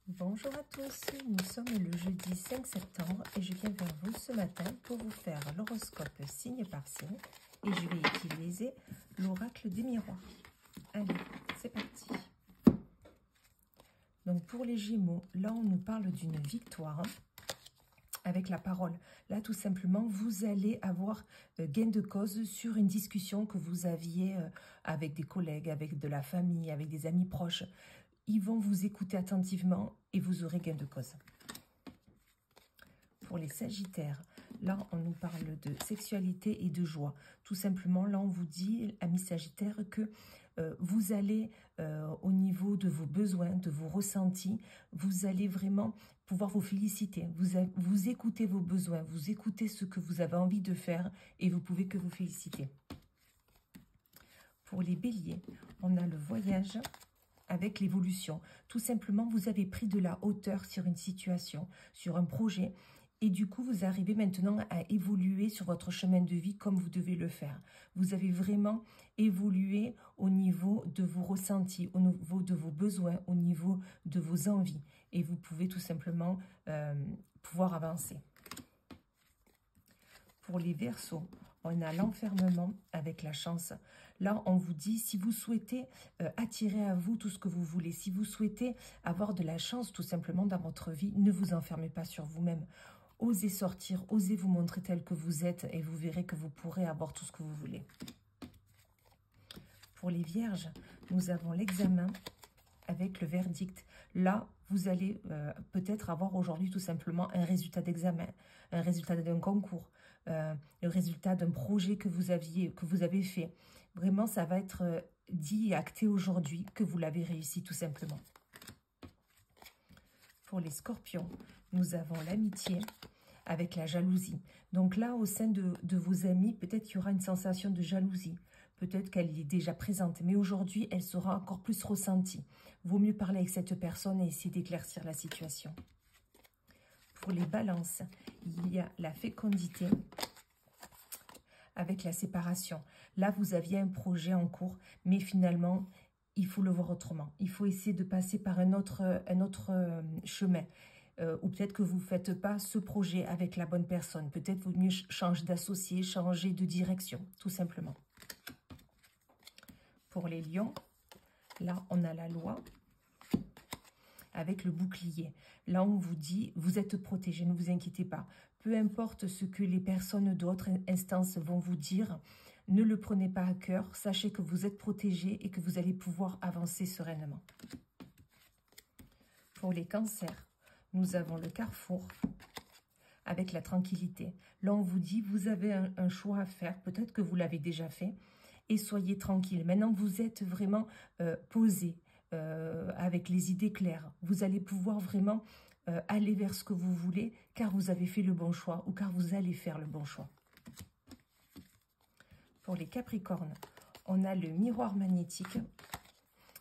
Bonjour à tous, nous sommes le jeudi 5 septembre et je viens vers vous ce matin pour vous faire l'horoscope signe par signe et je vais utiliser l'oracle des miroirs. Allez, c'est parti. Donc pour les Gémeaux, là on nous parle d'une victoire avec la parole. Là tout simplement vous allez avoir gain de cause sur une discussion que vous aviez avec des collègues, avec de la famille, avec des amis proches. Ils vont vous écouter attentivement et vous aurez gain de cause. Pour les Sagittaires, là, on nous parle de sexualité et de joie. Tout simplement, là, on vous dit, amis Sagittaires, que vous allez, au niveau de vos besoins, de vos ressentis, vous allez vraiment pouvoir vous féliciter. Vous écoutez vos besoins, vous écoutez ce que vous avez envie de faire et vous pouvez que vous féliciter. Pour les Béliers, on a le voyage avec l'évolution. Tout simplement, vous avez pris de la hauteur sur une situation, sur un projet, et du coup, vous arrivez maintenant à évoluer sur votre chemin de vie comme vous devez le faire. Vous avez vraiment évolué au niveau de vos ressentis, au niveau de vos besoins, au niveau de vos envies, et vous pouvez tout simplement pouvoir avancer. Pour les Verseaux, on a l'enfermement avec la chance. Là, on vous dit, si vous souhaitez attirer à vous tout ce que vous voulez, si vous souhaitez avoir de la chance tout simplement dans votre vie, ne vous enfermez pas sur vous-même. Osez sortir, osez vous montrer tel que vous êtes et vous verrez que vous pourrez avoir tout ce que vous voulez. Pour les Vierges, nous avons l'examen avec le verdict. Là, vous allez peut-être avoir aujourd'hui tout simplement un résultat d'examen, un résultat d'un concours, le résultat d'un projet que vous avez fait. Vraiment, ça va être dit et acté aujourd'hui que vous l'avez réussi tout simplement. Pour les Scorpions, nous avons l'amitié avec la jalousie. Donc là, au sein de vos amis, peut-être qu'il y aura une sensation de jalousie. Peut-être qu'elle est déjà présente, mais aujourd'hui, elle sera encore plus ressentie. Vaut mieux parler avec cette personne et essayer d'éclaircir la situation. Pour les balances, il y a la fécondité avec la séparation. Là, vous aviez un projet en cours, mais finalement, il faut le voir autrement. Il faut essayer de passer par un autre chemin. Ou peut-être que vous ne faites pas ce projet avec la bonne personne. Peut-être vaut mieux changer d'associé, changer de direction, tout simplement. Pour les lions, là, on a la loi avec le bouclier. Là, on vous dit, vous êtes protégés, ne vous inquiétez pas. Peu importe ce que les personnes d'autres instances vont vous dire, ne le prenez pas à cœur. Sachez que vous êtes protégés et que vous allez pouvoir avancer sereinement. Pour les cancers, nous avons le carrefour avec la tranquillité. Là, on vous dit, vous avez un choix à faire. Peut-être que vous l'avez déjà fait. Et soyez tranquille. Maintenant, vous êtes vraiment posé, avec les idées claires. Vous allez pouvoir vraiment aller vers ce que vous voulez, car vous avez fait le bon choix ou car vous allez faire le bon choix. Pour les Capricornes, on a le miroir magnétique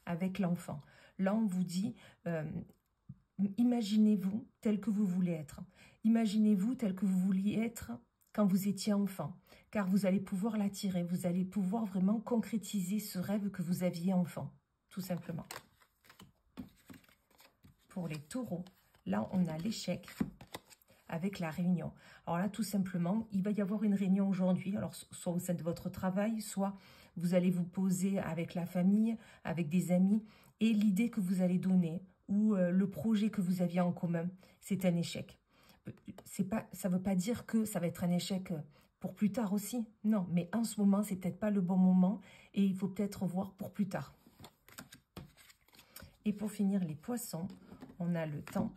avec l'enfant. Là, on vous dit... imaginez-vous tel que vous voulez être. Imaginez-vous tel que vous vouliez être quand vous étiez enfant. Car vous allez pouvoir l'attirer. Vous allez pouvoir vraiment concrétiser ce rêve que vous aviez enfant. Tout simplement. Pour les taureaux, là on a l'échec avec la réunion. Alors là tout simplement, il va y avoir une réunion aujourd'hui. Alors soit au sein de votre travail, soit vous allez vous poser avec la famille, avec des amis. Et l'idée que vous allez donner... ou le projet que vous aviez en commun, c'est un échec. Ça ne veut pas dire que ça va être un échec pour plus tard aussi. Non, mais en ce moment, c'est peut-être pas le bon moment et il faut peut-être voir pour plus tard. Et pour finir, les poissons, on a le temps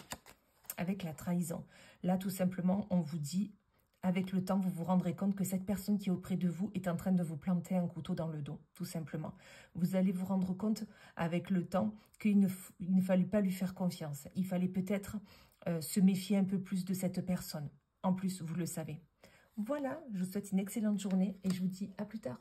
avec la trahison. Là, tout simplement, on vous dit, avec le temps, vous vous rendrez compte que cette personne qui est auprès de vous est en train de vous planter un couteau dans le dos, tout simplement. Vous allez vous rendre compte avec le temps qu'il ne fallait pas lui faire confiance. Il fallait peut-être se méfier un peu plus de cette personne. En plus, vous le savez. Voilà, je vous souhaite une excellente journée et je vous dis à plus tard.